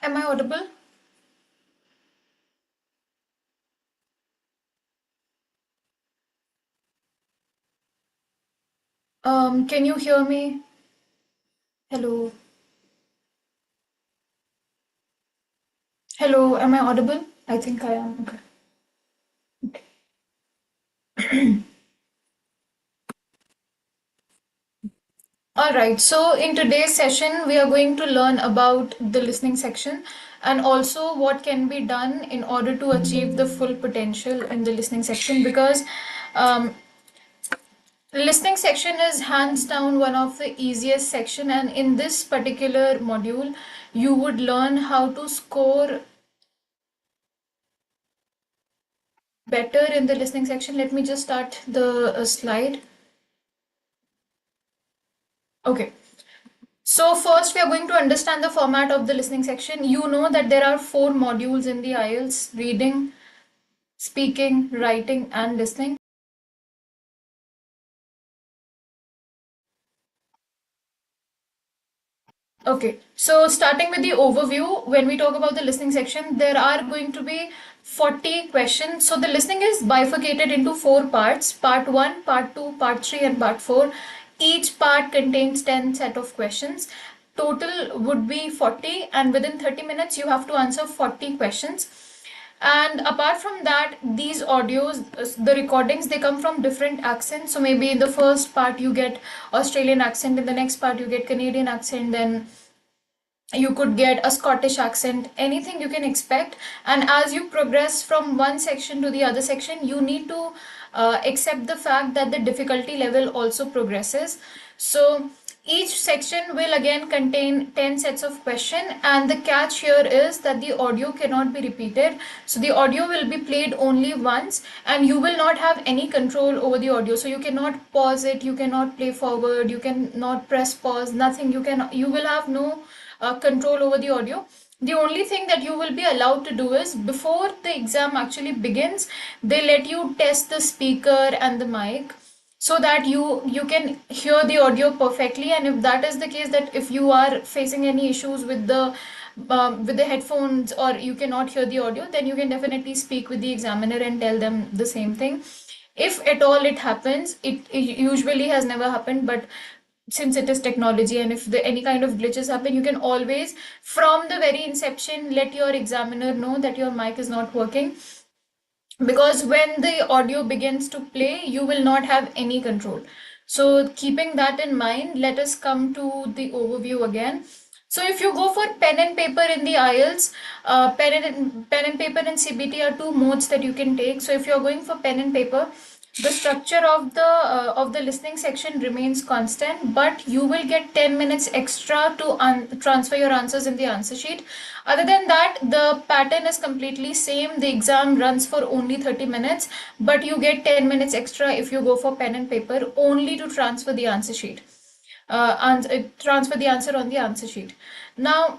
Am I audible? Can you hear me? Hello. Hello, am I audible? I think I am. Okay. All right, so in today's session, we are going to learn about the listening section and also what can be done in order to achieve the full potential in the listening section because um, listening section is hands down one of the easiest section, and in this particular module, you would learn how to score better in the listening section. Let me just start the slide. Okay. So first we are going to understand the format of the listening section. You know that there are four modules in the IELTS: reading, speaking, writing, and listening. Okay, so starting with the overview, when we talk about the listening section, there are going to be 40 questions. So the listening is bifurcated into four parts: part 1, part 2, part 3, and part 4. Each part contains 10 set of questions. Total would be 40, and within 30 minutes, you have to answer 40 questions. And apart from that, these audios, the recordings, they come from different accents. So maybe in the first part you get Australian accent, in the next part you get Canadian accent, then you could get a Scottish accent, anything you can expect. And as you progress from one section to the other section, you need to accept the fact that the difficulty level also progresses. So each section will again contain 10 sets of question, and the catch here is that the audio cannot be repeated. So the audio will be played only once, and you will not have any control over the audio. So you cannot pause it, you cannot play forward, you cannot press pause, nothing. You will have no control over the audio. The only thing that you will be allowed to do is, before the exam actually begins, they let you test the speaker and the mic so that you can hear the audio perfectly. And if that is the case, that if you are facing any issues with the headphones, or you cannot hear the audio, then you can definitely speak with the examiner and tell them the same thing. If at all it happens, it usually has never happened, but since it is technology, and if any kind of glitches happen, you can always, from the very inception, let your examiner know that your mic is not working, because when the audio begins to play, you will not have any control. So keeping that in mind, let us come to the overview again. So if you go for pen and paper in the IELTS, pen and paper and CBT are two modes that you can take. So if you're going for pen and paper, the structure of the listening section remains constant, but you will get 10 minutes extra to transfer your answers in the answer sheet. Other than that, the pattern is completely same. The exam runs for only 30 minutes, but you get 10 minutes extra if you go for pen and paper, only to transfer the answer sheet. Transfer the answer on the answer sheet. Now,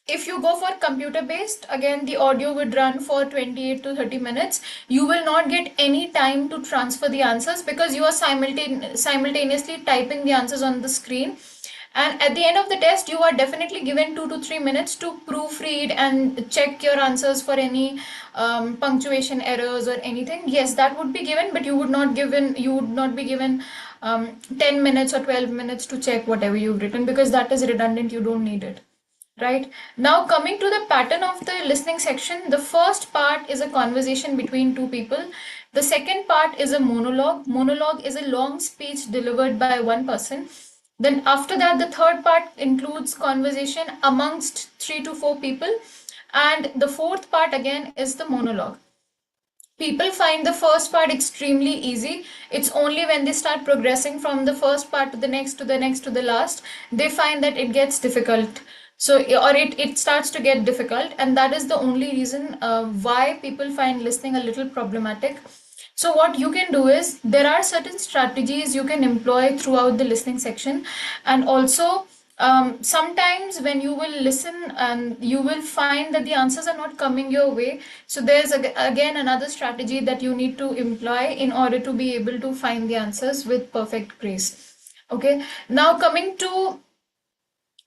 if you go for computer based, again the audio would run for 28 to 30 minutes. You will not get any time to transfer the answers, because you are simultaneously typing the answers on the screen. And at the end of the test, you are definitely given 2 to 3 minutes to proofread and check your answers for any punctuation errors or anything. Yes, that would be given, but you would not be given 10 minutes or 12 minutes to check whatever you've written, because that is redundant. You don't need it. Right. Now, coming to the pattern of the listening section, the first part is a conversation between two people. The second part is a monologue. Monologue is a long speech delivered by one person. Then after that, the third part includes conversation amongst 3 to 4 people. And the fourth part again is the monologue. People find the first part extremely easy. It's only when they start progressing from the first part to the next, to the next, to the last, they find that it gets difficult. So, or it starts to get difficult, and that is the only reason why people find listening a little problematic. So what you can do is, there are certain strategies you can employ throughout the listening section. And also, sometimes when you will listen, and you will find that the answers are not coming your way. So there's again another strategy that you need to employ in order to be able to find the answers with perfect grace. Okay, now coming to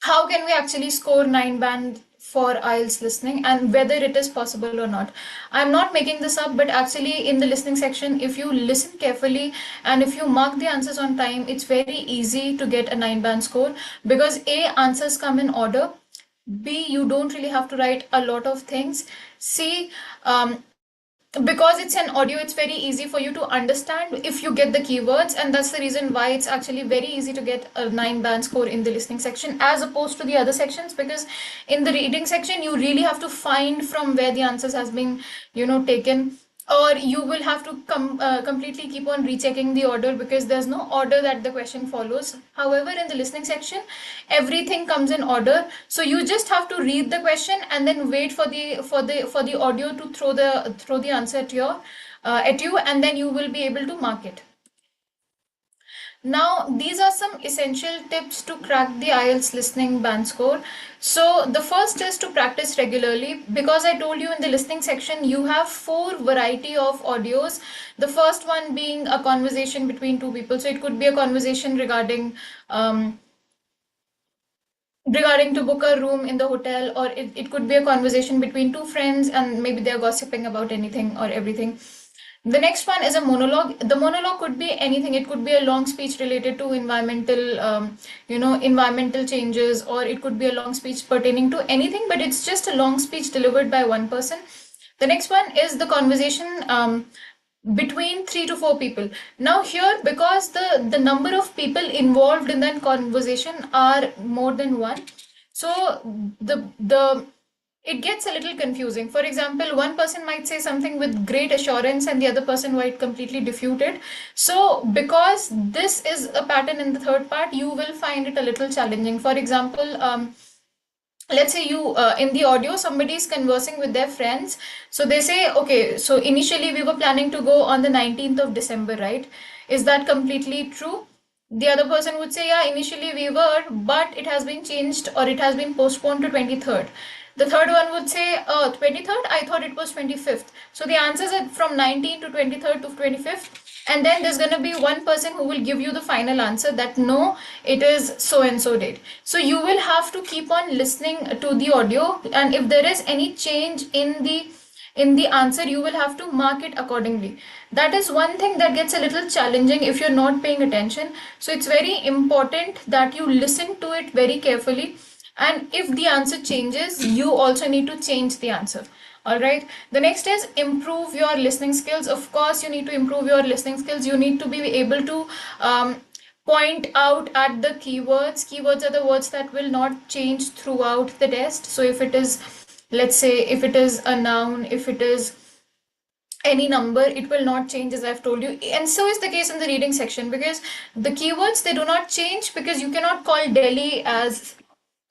how can we actually score 9 band for IELTS listening and whether it is possible or not. I'm not making this up, but actually in the listening section, if you listen carefully and if you mark the answers on time, it's very easy to get a 9-band score because A, answers come in order. B, you don't really have to write a lot of things. C, because it's an audio, it's very easy for you to understand if you get the keywords, and that's the reason why it's actually very easy to get a 9-band score in the listening section as opposed to the other sections, because in the reading section you really have to find from where the answers has been, taken, or you will have to completely keep on rechecking the order because there's no order that the question follows. However, in the listening section, everything comes in order. So you just have to read the question and then wait for the audio to throw the answer at you, and then you will be able to mark it. Now, these are some essential tips to crack the IELTS listening band score. So, the first is to practice regularly because I told you in the listening section you have 4 variety of audios. The first one being a conversation between two people. So, it could be a conversation regarding to book a room in the hotel, or it could be a conversation between two friends and maybe they're gossiping about anything or everything. The next one is a monologue. The monologue could be anything. It could be a long speech related to environmental changes, or it could be a long speech pertaining to anything, but it's just a long speech delivered by one person. The next one is the conversation between 3 to 4 people. Now here, because the number of people involved in that conversation are more than one, so the it gets a little confusing. For example, one person might say something with great assurance and the other person might completely defute it. So because this is a pattern in the third part, you will find it a little challenging. For example, let's say you in the audio somebody is conversing with their friends, so they say, okay, so initially we were planning to go on the 19th of December, right? Is that completely true? The other person would say, yeah, initially we were, but it has been changed or it has been postponed to 23rd. The third one would say, 23rd, I thought it was 25th. So the answers are from 19th to 23rd to 25th. And then there's going to be one person who will give you the final answer that no, it is so and so date. So you will have to keep on listening to the audio, and if there is any change in the answer, you will have to mark it accordingly. That is one thing that gets a little challenging if you're not paying attention. So it's very important that you listen to it very carefully, and if the answer changes, you also need to change the answer. All right. The next is improve your listening skills. Of course, you need to improve your listening skills. You need to be able to point out at the keywords. Keywords are the words that will not change throughout the test. So if it is, let's say, if it is a noun, if it is any number, it will not change, as I've told you. And so is the case in the reading section, because the keywords, they do not change, because you cannot call Delhi as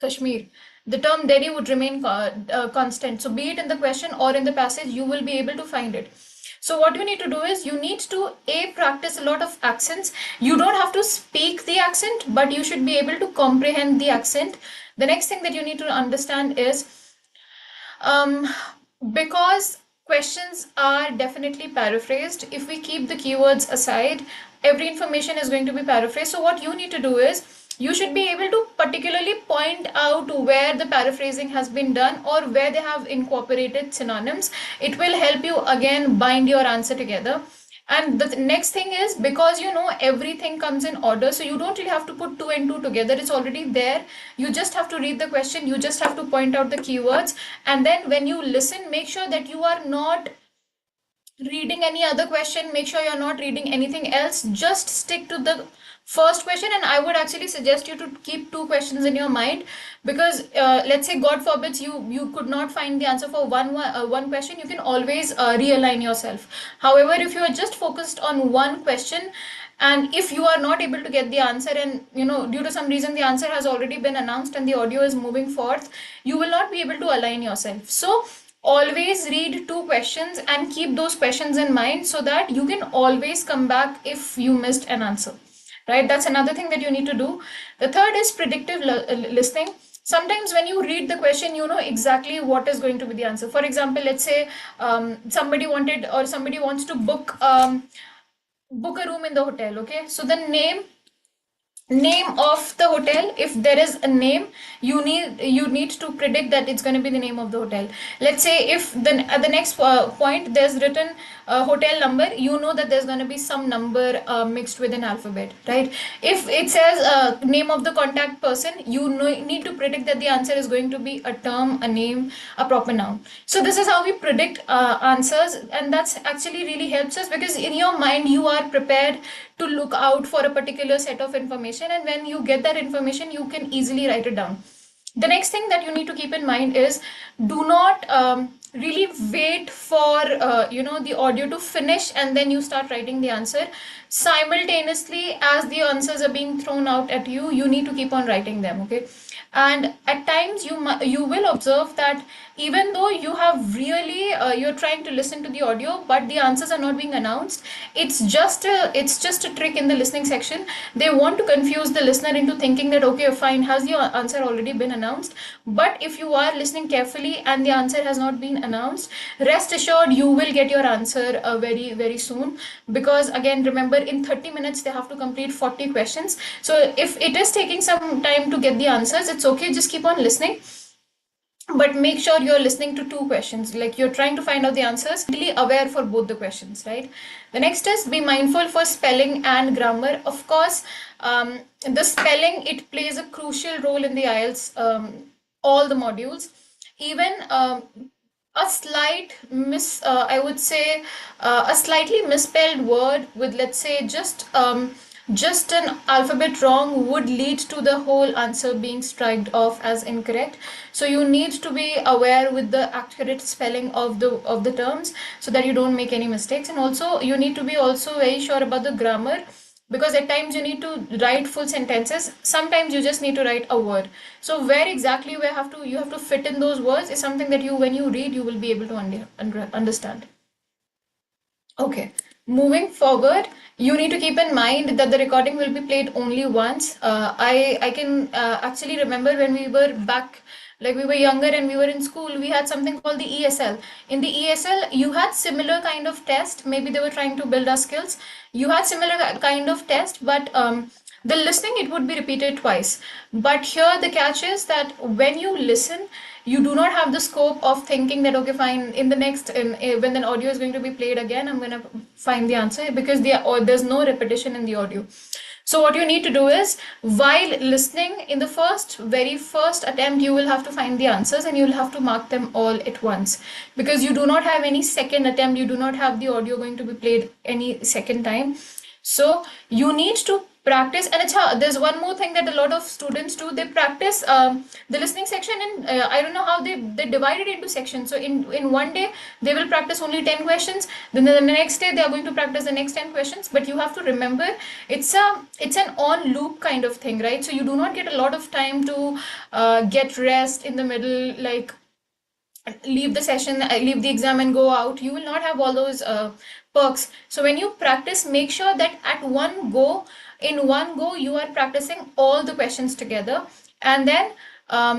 Kashmir. The term Delhi would remain constant. So be it in the question or in the passage, you will be able to find it. So what you need to do is you need to practice a lot of accents. You don't have to speak the accent, but you should be able to comprehend the accent. The next thing that you need to understand is because questions are definitely paraphrased, if we keep the keywords aside, every information is going to be paraphrased. So what you need to do is you should be able to particularly point out where the paraphrasing has been done or where they have incorporated synonyms. It will help you again bind your answer together. And the next thing is, because everything comes in order, so you don't really have to put two and two together. It's already there. You just have to read the question. You just have to point out the keywords. And then when you listen, make sure that you are not reading any other question. Make sure you're not reading anything else. Just stick to the first question, and I would actually suggest you to keep 2 questions in your mind, because let's say God forbids you could not find the answer for one question, you can always realign yourself. However, if you are just focused on one question, and if you are not able to get the answer, and due to some reason the answer has already been announced and the audio is moving forth, you will not be able to align yourself. So always read 2 questions and keep those questions in mind so that you can always come back if you missed an answer. Right? That's another thing that you need to do. The third is predictive listening. Sometimes when you read the question, you know exactly what is going to be the answer. For example, let's say somebody wants to book a room in the hotel. Okay, so the name Name of the hotel. If there is a name, you need to predict that it's going to be the name of the hotel. Let's say if at the next point there's written hotel number, you know that there's going to be some number mixed with an alphabet, right? If it says name of the contact person, you know, need to predict that the answer is going to be a term, a name, a proper noun. So this is how we predict answers, and that's actually really helps us, because in your mind you are prepared to look out for a particular set of information, and when you get that information you can easily write it down. The next thing that you need to keep in mind is, do not really wait for the audio to finish and then you start writing the answer. Simultaneously, as the answers are being thrown out at you, you need to keep on writing them, okay? And at times you will observe that even though you have really you're trying to listen to the audio but the answers are not being announced. It's just a trick in the listening section. They want to confuse the listener into thinking that, okay, fine, has the answer already been announced? But if you are listening carefully and the answer has not been announced, rest assured you will get your answer very very soon, because again, remember, in 30 minutes they have to complete 40 questions. So if it is taking some time to get the answers, it's okay, just keep on listening, but make sure you're listening to two questions, like you're trying to find out the answers, really aware for both the questions, right? The next is, be mindful for spelling and grammar. Of course, the spelling, it plays a crucial role in the IELTS, all the modules. Even a slight I would say a slightly misspelled word with, let's say, just an alphabet wrong would lead to the whole answer being struck off as incorrect. So you need to be aware with the accurate spelling of the terms, so that you don't make any mistakes. And also you need to be also very sure about the grammar, because at times you need to write full sentences, sometimes you just need to write a word. So where exactly you have to fit in those words is something that you, when you read, you will be able to understand. Okay, moving forward, you need to keep in mind that the recording will be played only once. I can actually remember when we were back, like we were younger and we were in school, we had something called the ESL. In the ESL, you had similar kind of test. Maybe they were trying to build our skills. You had similar kind of test, but the listening, it would be repeated twice. But here the catch is that when you listen, you do not have the scope of thinking that, okay, fine, in the next when the audio is going to be played again, I'm going to find the answer, because there's no repetition in the audio. So what you need to do is, while listening, in the very first attempt, you will have to find the answers and you will have to mark them all at once, because you do not have any second attempt, you do not have the audio going to be played any second time. So you need to practice. And there's one more thing that a lot of students do. They practice the listening section in, I don't know how they divide it into sections. So in one day they will practice only 10 questions, then the next day they are going to practice the next 10 questions. But you have to remember, it's an on loop kind of thing, right? So you do not get a lot of time to get rest in the middle, like leave the session, leave the exam and go out. You will not have all those perks. So when you practice, make sure that in one go you are practicing all the questions together. And then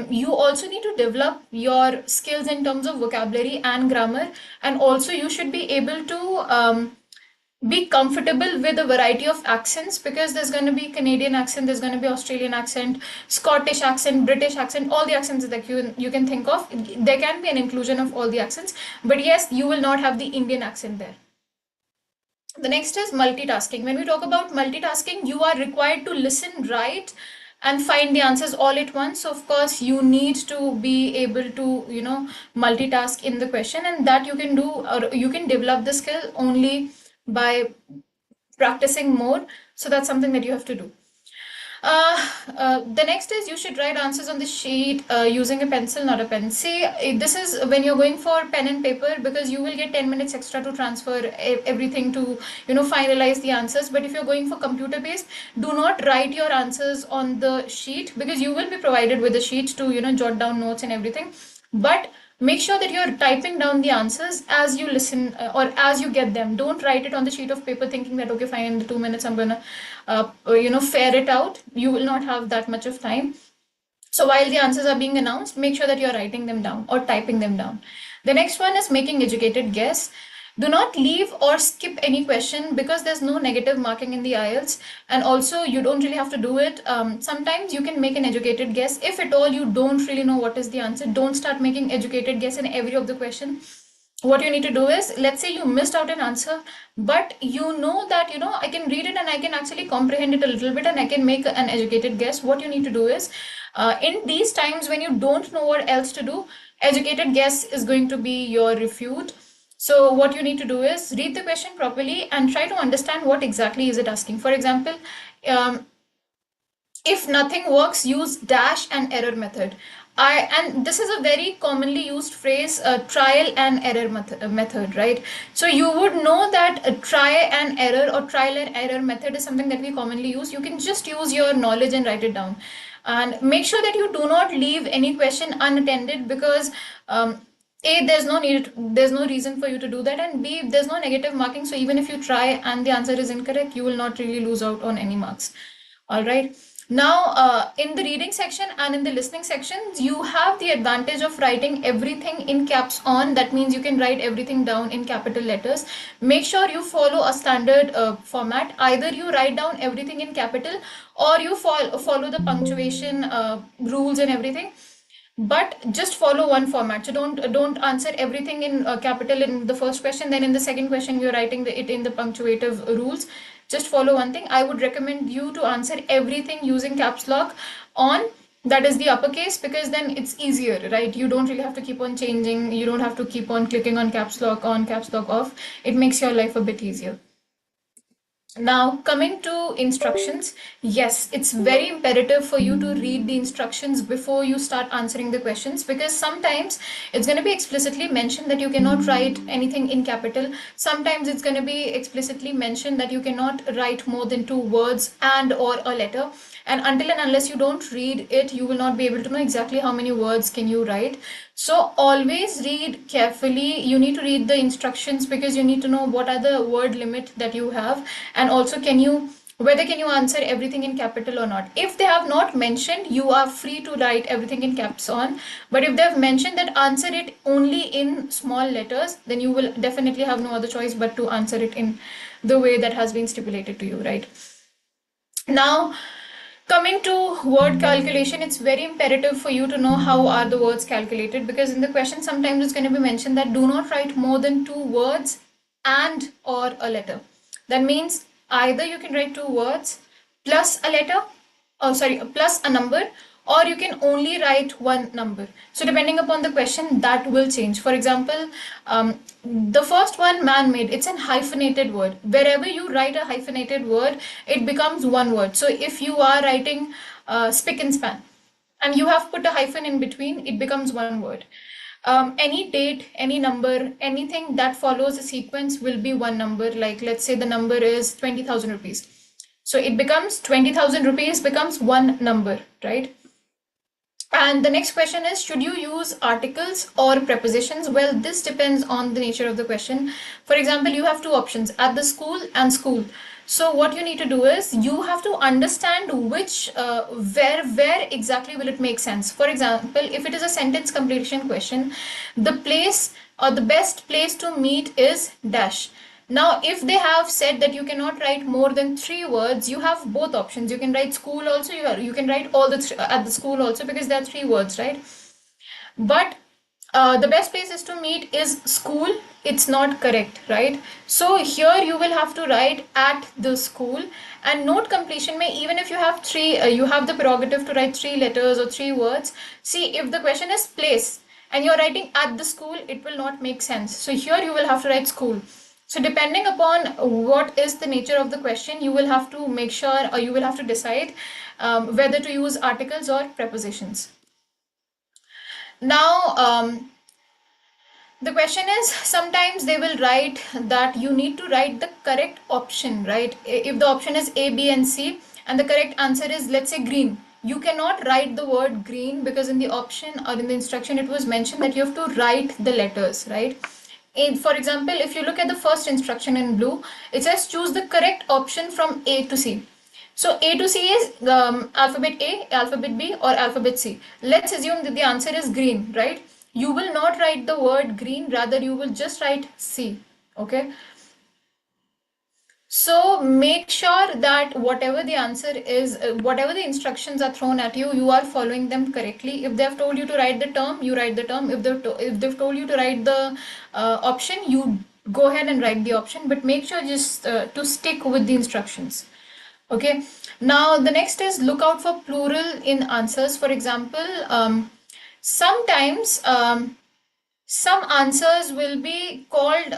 you also need to develop your skills in terms of vocabulary and grammar. And also you should be able to be comfortable with a variety of accents, because there's going to be Canadian accent, there's going to be Australian accent, Scottish accent, British accent, all the accents that you can think of. There can be an inclusion of all the accents, but yes, you will not have the Indian accent there. The next is multitasking. When we talk about multitasking, you are required to listen, right, and find the answers all at once. So of course you need to be able to multitask in the question, and that you can do, or you can develop the skill only by practicing more. So that's something that you have to do. The next is, you should write answers on the sheet using a pencil, not a pen. See, this is when you're going for pen and paper, because you will get 10 minutes extra to transfer everything to, finalize the answers. But if you're going for computer based, do not write your answers on the sheet, because you will be provided with a sheet to, jot down notes and everything. But make sure that you're typing down the answers as you listen or as you get them. Don't write it on the sheet of paper thinking that, okay, fine, in the 2 minutes I'm gonna fare it out. You will not have that much of time. So while the answers are being announced, make sure that you're writing them down or typing them down. The next one is making educated guess. Do not leave or skip any question because there's no negative marking in the IELTS, and also you don't really have to do it. Sometimes you can make an educated guess. If at all you don't really know what is the answer, don't start making educated guess in every of the question. What you need to do is, let's say you missed out an answer, but you know that, I can read it and I can actually comprehend it a little bit and I can make an educated guess. What you need to do is, in these times when you don't know what else to do, educated guess is going to be your refuge. So what you need to do is read the question properly and try to understand what exactly is it asking. For example, um, if nothing works, use dash and error method. And this is a very commonly used phrase, trial and error method, right? So you would know that a try and error or trial and error method is something that we commonly use. You can just use your knowledge and write it down. And make sure that you do not leave any question unattended, because A, there's no reason for you to do that, and B, there's no negative marking. So even if you try and the answer is incorrect, you will not really lose out on any marks. All right. Now, in the reading section and in the listening sections, you have the advantage of writing everything in caps on. That means you can write everything down in capital letters. Make sure you follow a standard format. Either you write down everything in capital, or you follow the punctuation rules and everything, but just follow one format. So don't answer everything in capital in the first question, then in the second question you're writing it in the punctuative rules. Just follow one thing. I would recommend you to answer everything using caps lock on, that is the uppercase, because then it's easier, right? You don't really have to keep on changing, you don't have to keep on clicking on caps lock on, caps lock off. It makes your life a bit easier. Now, coming to instructions, yes, it's very imperative for you to read the instructions before you start answering the questions, because sometimes it's going to be explicitly mentioned that you cannot write anything in capital. Sometimes it's going to be explicitly mentioned that you cannot write more than 2 words and or a letter. And until and unless you don't read it, you will not be able to know exactly how many words can you write. So always read carefully. You need to read the instructions because you need to know what are the word limit that you have, and also whether can you answer everything in capital or not. If they have not mentioned, you are free to write everything in caps on. But if they have mentioned that answer it only in small letters, then you will definitely have no other choice but to answer it in the way that has been stipulated to you, right? Now, coming to word calculation, it's very imperative for you to know how are the words calculated, because in the question sometimes it's going to be mentioned that do not write more than 2 words and or a letter. That means either you can write 2 words plus a letter, plus a number, or you can only write one number. So depending upon the question, that will change. For example, the first one, man-made, it's an hyphenated word. Wherever you write a hyphenated word, it becomes one word. So if you are writing spick and span and you have put a hyphen in between, it becomes one word. Any date, any number, anything that follows a sequence will be one number. Like let's say the number is 20,000 rupees. So it becomes 20,000 rupees becomes one number, right? And the next question is, should you use articles or prepositions? Well, this depends on the nature of the question. For example, you have two options, at the school and school. So what you need to do is you have to understand where exactly will it make sense. For example, if it is a sentence completion question, the place or the best place to meet is dash. Now, if they have said that you cannot write more than 3 words, you have both options. You can write school also, you can write all at the school also, because there are 3 words, right? But the best places to meet is school. It's not correct, right? So here you will have to write at the school. And note completion may, even if you have you have the prerogative to write 3 letters or 3 words. See, if the question is place and you're writing at the school, it will not make sense. So here you will have to write school. So depending upon what is the nature of the question, you will have to make sure, or you will have to decide whether to use articles or prepositions. Now, the question is, sometimes they will write that you need to write the correct option, right? If the option is A, B, and C, and the correct answer is, let's say, green, you cannot write the word green, because in the option or in the instruction, it was mentioned that you have to write the letters, right? For example, if you look at the first instruction in blue, it says choose the correct option from A to C. So A to C is alphabet A, alphabet B, or alphabet C. Let's assume that the answer is green, right? You will not write the word green, rather you will just write C. Okay. So make sure that whatever the answer is, whatever the instructions are thrown at you, you are following them correctly. If they have told you to write the term, you write the term. If they've told you to write the option, you go ahead and write the option. But make sure just to stick with the instructions. Okay. Now the next is look out for plural in answers. For example, sometimes some answers will be called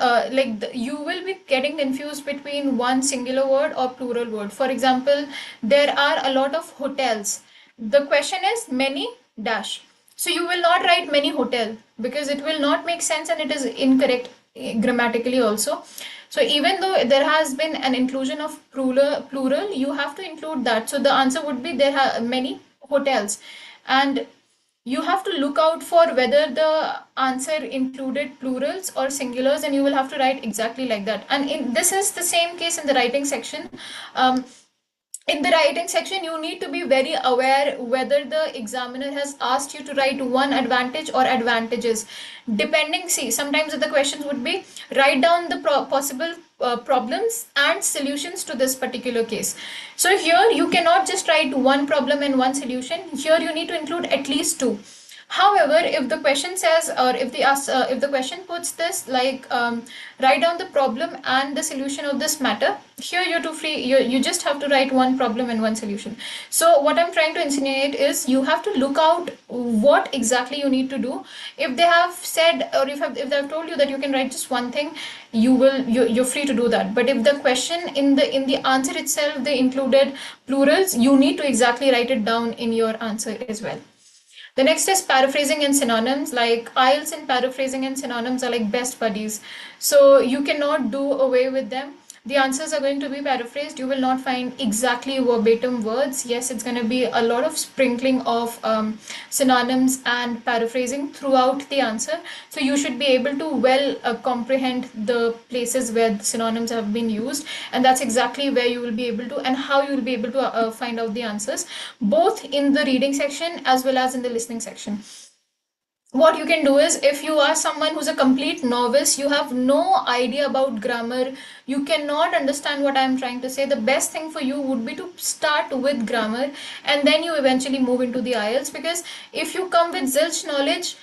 you will be getting confused between one singular word or plural word. For example, there are a lot of hotels. The question is many dash. So you will not write many hotel because it will not make sense and it is incorrect grammatically also. So even though there has been an inclusion of plural, you have to include that. So the answer would be there are many hotels. And you have to look out for whether the answer included plurals or singulars, and you will have to write exactly like that. And this is the same case in the writing section. um, in the writing section, you need to be very aware whether the examiner has asked you to write one advantage or advantages. Depending, see, sometimes the questions would be write down the possible problems and solutions to this particular case. So here you cannot just write one problem and one solution. Here you need to include at least two. However, if the question says, or if the question puts this like write down the problem and the solution of this matter, here you're too free. You just have to write one problem and one solution. So what I'm trying to insinuate is you have to look out what exactly you need to do. If they have said, or if they have told you that you can write just one thing, you're free to do that. But if the question in the answer itself they included plurals, you need to exactly write it down in your answer as well. The next is paraphrasing and synonyms. Like IELTS and paraphrasing and synonyms are like best buddies. So you cannot do away with them. The answers are going to be paraphrased. You will not find exactly verbatim words. Yes, it's going to be a lot of sprinkling of synonyms and paraphrasing throughout the answer. So you should be able to well comprehend the places where the synonyms have been used, and that's exactly where you will be able to and how you will be able to find out the answers, both in the reading section as well as in the listening section. What you can do is, if you are someone who's a complete novice, you have no idea about grammar, you cannot understand what I'm trying to say, the best thing for you would be to start with grammar and then you eventually move into the IELTS. Because if you come with zilch knowledge,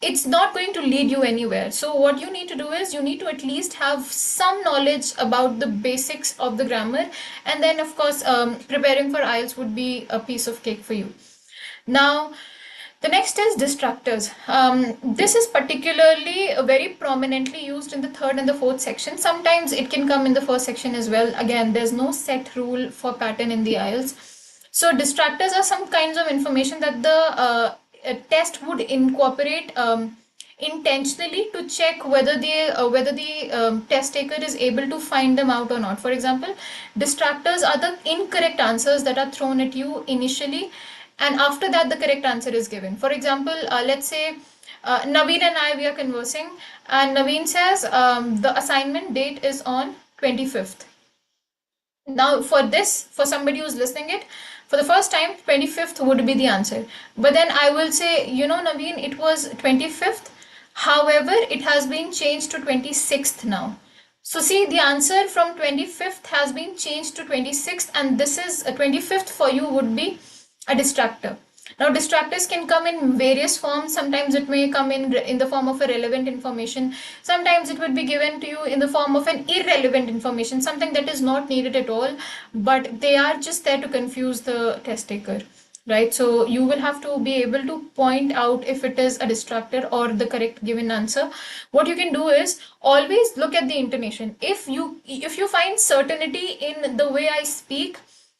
it's not going to lead you anywhere. So what you need to do is you need to at least have some knowledge about the basics of the grammar, and then of course preparing for IELTS would be a piece of cake for you. Now the next is distractors. This is particularly very prominently used in the third and the fourth section. Sometimes it can come in the first section as well. Again, there's no set rule for pattern in the IELTS. So distractors are some kinds of information that the test would incorporate intentionally to check whether the test taker is able to find them out or not. For example, distractors are the incorrect answers that are thrown at you initially, and after that the correct answer is given. For example, let's say Naveen and I, we are conversing, and Naveen says the assignment date is on 25th. Now for this, for somebody who's listening it for the first time, 25th would be the answer. But then I will say, you know, Naveen, it was 25th. However, it has been changed to 26th now. So see, the answer from 25th has been changed to 26th, and this is a 25th for you would be a distractor. Now, distractors can come in various forms. Sometimes it may come in the form of a relevant information. Sometimes it would be given to you in the form of an irrelevant information, something that is not needed at all, but they are just there to confuse the test taker, right? So you will have to be able to point out if it is a distractor or the correct given answer. What you can do is always look at the intonation. If you find certainty in the way I speak,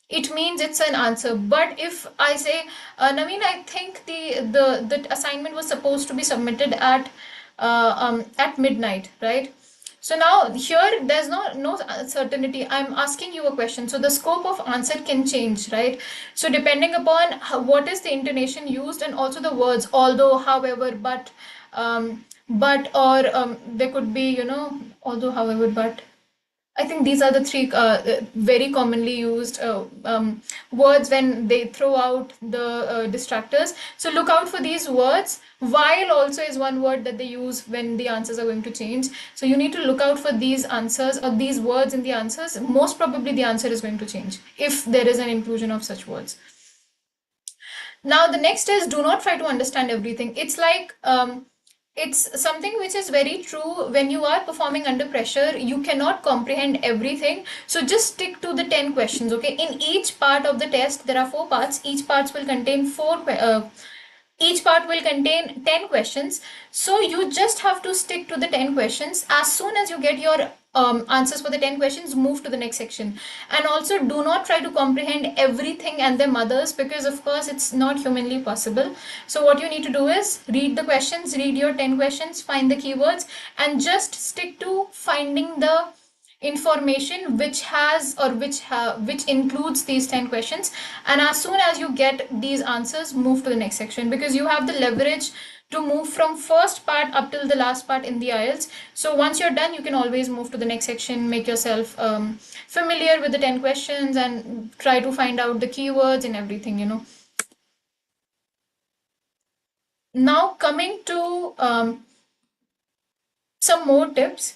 it means it's an answer. But if I say, Naveen, I think the assignment was supposed to be submitted at midnight, right? So now here there's no certainty. I'm asking you a question, so the scope of answer can change, right? So depending upon what is the intonation used, and also the words, although, however, but or there could be, although, however, but I think these are the three very commonly used words when they throw out the distractors. So look out for these words. While also is one word that they use when the answers are going to change. So you need to look out for these answers or these words in the answers. Most probably the answer is going to change if there is an inclusion of such words. Now, the next is do not try to understand everything. It's like, it's something which is very true when you are performing under pressure. You cannot comprehend everything. So just stick to the 10 questions, okay? In each part of the test, there are four parts. Each part will contain 10 questions. So you just have to stick to the 10 questions. As soon as you get your answers for the 10 questions, move to the next section. And also do not try to comprehend everything and their mothers, because of course it's not humanly possible. So what you need to do is read the questions, read your 10 questions, find the keywords, and just stick to finding the information which has or which includes these 10 questions. And as soon as you get these answers, move to the next section, because you have the leverage to move from first part up till the last part in the IELTS. So once you're done, you can always move to the next section, make yourself familiar with the 10 questions and try to find out the keywords and everything, you know. Now coming to some more tips.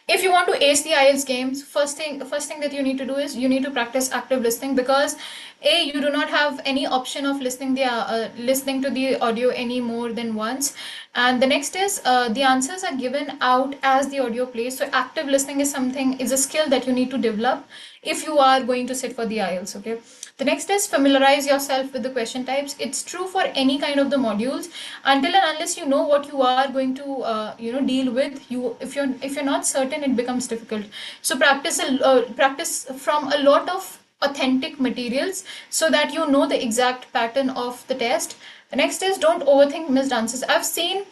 If you want to ace the IELTS games, first thing that you need to do is you need to practice active listening, because you do not have any option of listening to the audio any more than once. And the next is the answers are given out as the audio plays. So active listening is a skill that you need to develop if you are going to sit for the IELTS. Okay. The next is familiarize yourself with the question types. It's true for any kind of the modules. Until and unless you know what you are going to deal with, if you're not certain, it becomes difficult. So practice from a lot of authentic materials so that you know the exact pattern of the test. The next is don't overthink missed answers. I've seen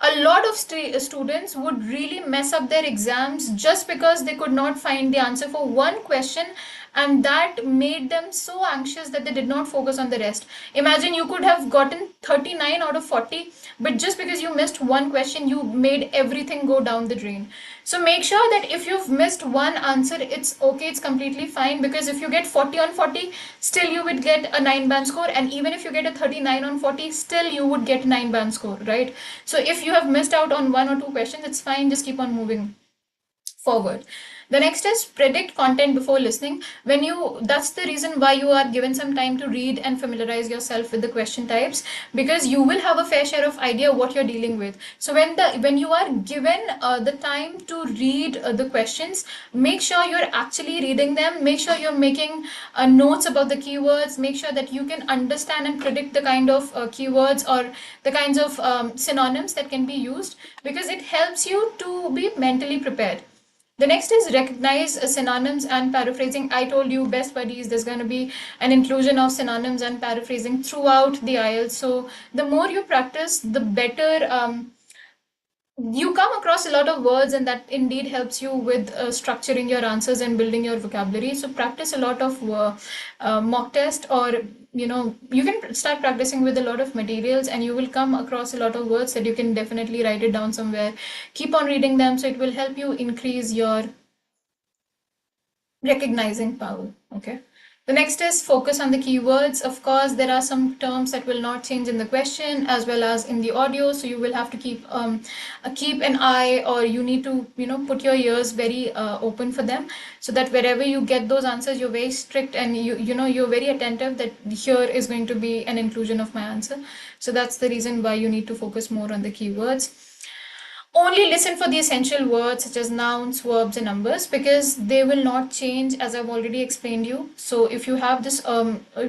a lot of students would really mess up their exams just because they could not find the answer for one question, and that made them so anxious that they did not focus on the rest. Imagine you could have gotten 39 out of 40, but just because you missed one question, you made everything go down the drain. So make sure that if you've missed one answer, it's okay, it's completely fine, because if you get 40 on 40, still you would get a 9 band score, and even if you get a 39 on 40, still you would get 9 band score, right? So if you have missed out on one or two questions, it's fine, just keep on moving forward. The next is predict content before listening. That's the reason why you are given some time to read and familiarize yourself with the question types, because you will have a fair share of idea what you're dealing with. So when you are given the time to read the questions, make sure you're actually reading them. Make sure you're making notes about the keywords. Make sure that you can understand and predict the kind of keywords or the kinds of synonyms that can be used, because it helps you to be mentally prepared. The next is recognize synonyms and paraphrasing. I told you, best buddies, there's going to be an inclusion of synonyms and paraphrasing throughout the IELTS. So the more you practice, the better you come across a lot of words, and that indeed helps you with structuring your answers and building your vocabulary. So practice a lot of mock test, or you can start practicing with a lot of materials, and you will come across a lot of words that you can definitely write it down somewhere. Keep on reading them, so it will help you increase your recognizing power. Okay. The next is focus on the keywords. Of course, there are some terms that will not change in the question as well as in the audio, so you will have to keep an eye, or you need to put your ears very open for them, so that wherever you get those answers, you're very strict, and you're very attentive that here is going to be an inclusion of my answer. So that's the reason why you need to focus more on the keywords. Only listen for the essential words such as nouns, verbs, and numbers, because they will not change, as I've already explained you. So if you have this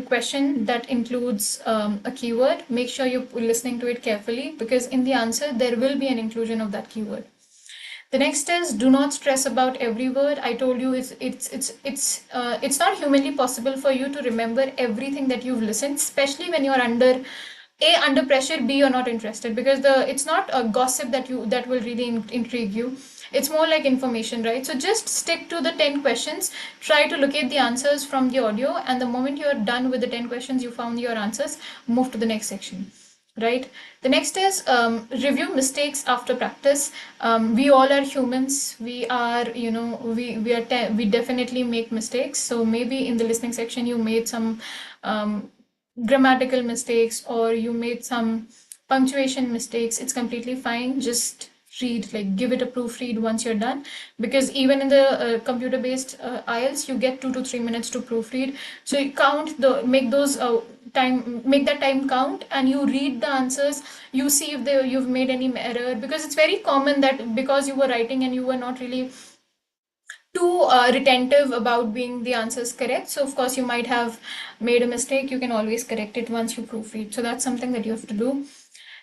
question that includes a keyword, make sure you're listening to it carefully, because in the answer there will be an inclusion of that keyword. The next is do not stress about every word. I told you it's not humanly possible for you to remember everything that you've listened, especially when you're under pressure, B, you're not interested, because it's not a gossip that will really intrigue you. It's more like information, right? So just stick to the 10 questions, try to locate the answers from the audio, and the moment you're done with the 10 questions, you found your answers, move to the next section, right? The next is review mistakes after practice. We all are humans. We are, we definitely make mistakes. So maybe in the listening section you made some um, grammatical mistakes, or you made some punctuation mistakes. It's completely fine. Just read, like give it a proofread once you're done, because even in the computer based IELTS you get 2 to 3 minutes to proofread. So you count the make those time make that time count, and you read the answers. You see if you've made any error, because it's very common that because you were writing and you were not really too retentive about being the answers correct, so of course you might have made a mistake. You can always correct it once you proofread, so that's something that you have to do.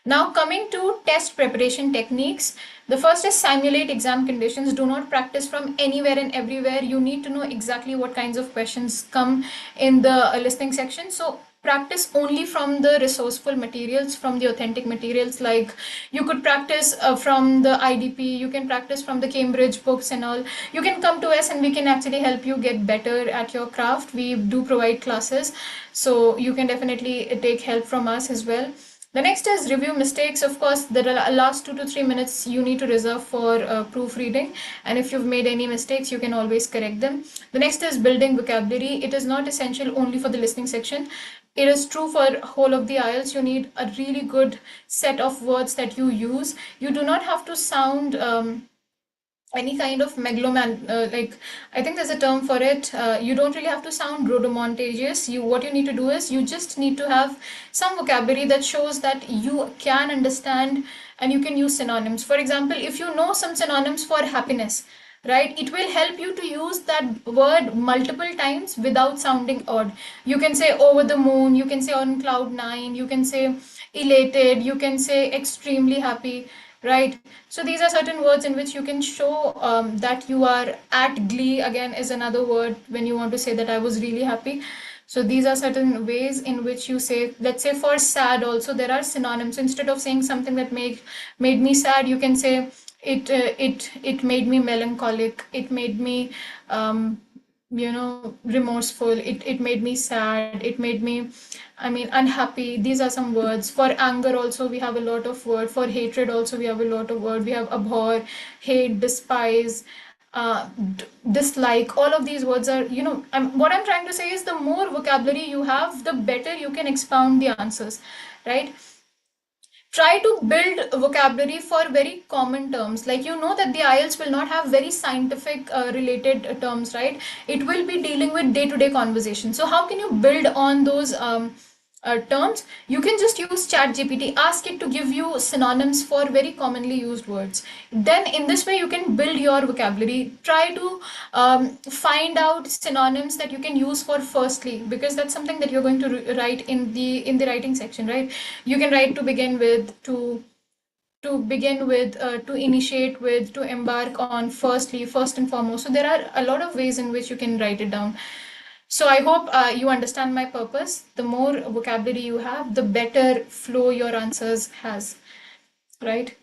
Now, coming to test preparation techniques, the first is simulate exam conditions. Do not practice from anywhere and everywhere. You need to know exactly what kinds of questions come in the listening section. So, practice only from the resourceful materials, from the authentic materials. Like you could practice from the IDP, you can practice from the Cambridge books and all. You can come to us and we can actually help you get better at your craft. We do provide classes, so you can definitely take help from us as well. The next is review mistakes. Of course, the last 2 to 3 minutes you need to reserve for proofreading, and if you've made any mistakes, you can always correct them. The next is building vocabulary. It is not essential only for the listening section. It is true for whole of the IELTS. You need a really good set of words that you use. You do not have to sound any kind of megaloman, like I think there's a term for it. You don't really have to sound rhodomontagous. What you need to do is you just need to have some vocabulary that shows that you can understand, and you can use synonyms. For example, if you know some synonyms for happiness, right, it will help you to use that word multiple times without sounding odd. You can say over the moon, you can say on cloud nine, you can say elated, you can say extremely happy, right? So these are certain words in which you can show that you are at glee. Again, is another word when you want to say that I was really happy. So these are certain ways in which you say, let's say for sad also there are synonyms. Instead of saying something that made me sad, you can say it made me melancholic, it made me remorseful, it made me sad, it made me, I mean, unhappy. These are some words. For anger also we have a lot of word. For hatred also we have a lot of word. We have abhor, hate, despise, dislike. All of these words are, what I'm trying to say is the more vocabulary you have, the better you can expound the answers, right? Try to build vocabulary for very common terms. Like, that the IELTS will not have very scientific related terms, right? It will be dealing with day-to-day conversation. So how can you build on those terms? You can just use chat gpt, ask it to give you synonyms for very commonly used words. Then in this way you can build your vocabulary. Try to find out synonyms that you can use for firstly, because that's something that you're going to write in the writing section, right? You can write to begin with, to initiate with, to embark on, firstly, first and foremost. So there are a lot of ways in which you can write it down. So I hope you understand my purpose. The more vocabulary you have, the better flow your answers has, right?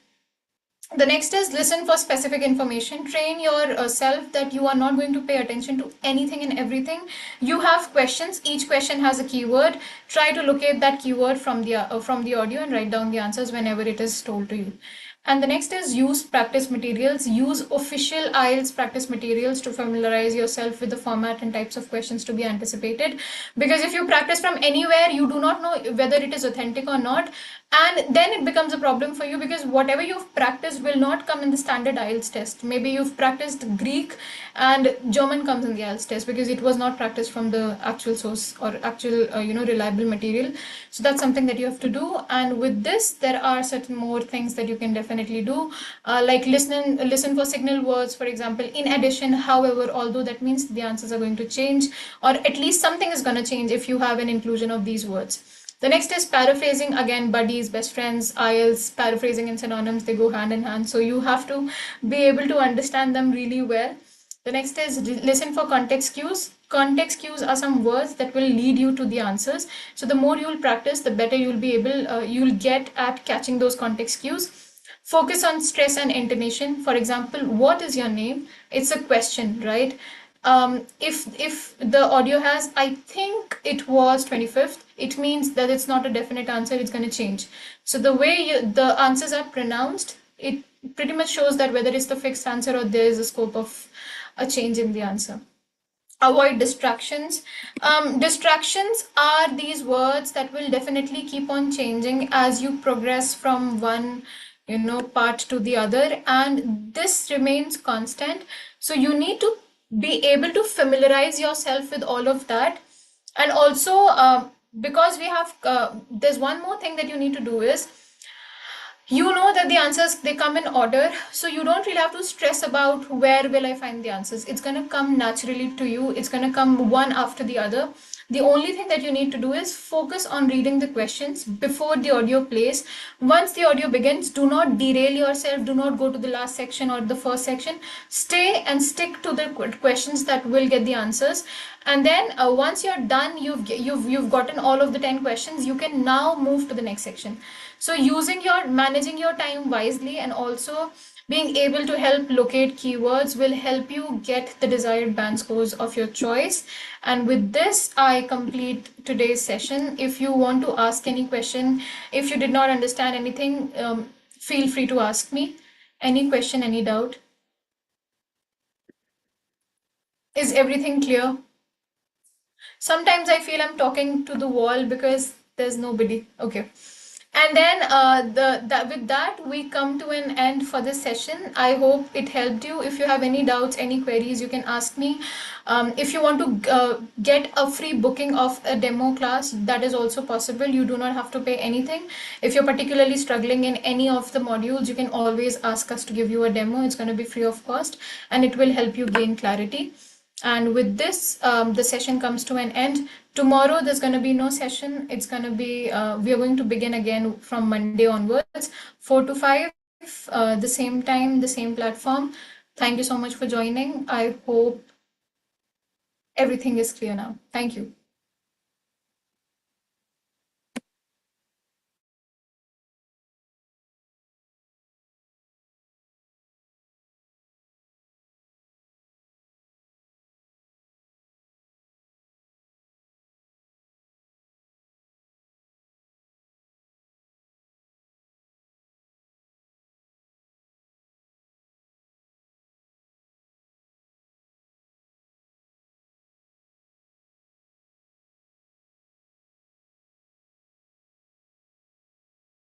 The next is listen for specific information. Train yourself that you are not going to pay attention to anything and everything. You have questions. Each question has a keyword. Try to locate that keyword from the audio and write down the answers whenever it is told to you. And the next is use practice materials. Use official IELTS practice materials to familiarize yourself with the format and types of questions to be anticipated. Because if you practice from anywhere, you do not know whether it is authentic or not. And then it becomes a problem for you, because whatever you've practiced will not come in the standard IELTS test. Maybe you've practiced Greek and German comes in the IELTS test because it was not practiced from the actual source or actual, reliable material. So that's something that you have to do. And with this, there are certain more things that you can definitely do, like listen for signal words, for example. In addition, however, although that means the answers are going to change, or at least something is going to change if you have an inclusion of these words. The next is paraphrasing. Again, buddies, best friends, IELTS, paraphrasing and synonyms, they go hand in hand. So you have to be able to understand them really well. The next is listen for context cues. Context cues are some words that will lead you to the answers. So the more you will practice, the better you'll be able, you'll get at catching those context cues. Focus on stress and intonation. For example, what is your name? It's a question, right? If the audio has, I think it was 25th, it means that it's not a definite answer, it's going to change. So the way the answers are pronounced, it pretty much shows that whether it's the fixed answer or there is a scope of a change in the answer. Avoid distractions. Distractions are these words that will definitely keep on changing as you progress from one, part to the other, and this remains constant. So you need to be able to familiarize yourself with all of that. And also, because we have, there's one more thing that you need to do is, you know that the answers, they come in order, so you don't really have to stress about where will I find the answers. It's going to come naturally to you, it's going to come one after the other. The only thing that you need to do is focus on reading the questions before the audio plays. Once the audio begins, do not derail yourself, do not go to the last section or the first section. Stay and stick to the questions that will get the answers. And then once you're done, you've gotten all of the 10 questions, you can now move to the next section. So managing your time wisely and also being able to help locate keywords will help you get the desired band scores of your choice. And with this, I complete today's session. If you want to ask any question, if you did not understand anything, feel free to ask me. Any question, any doubt? Is everything clear? Sometimes I feel I'm talking to the wall because there's nobody. Okay. And then with that, we come to an end for this session. I hope it helped you. If you have any doubts, any queries, you can ask me. If you want to get a free booking of a demo class, that is also possible. You do not have to pay anything. If you're particularly struggling in any of the modules, you can always ask us to give you a demo. It's going to be free of cost and it will help you gain clarity. And with this, the session comes to an end. Tomorrow, there's going to be no session. It's going to be, we are going to begin again from Monday onwards, 4 to 5, the same time, the same platform. Thank you so much for joining. I hope everything is clear now. Thank you.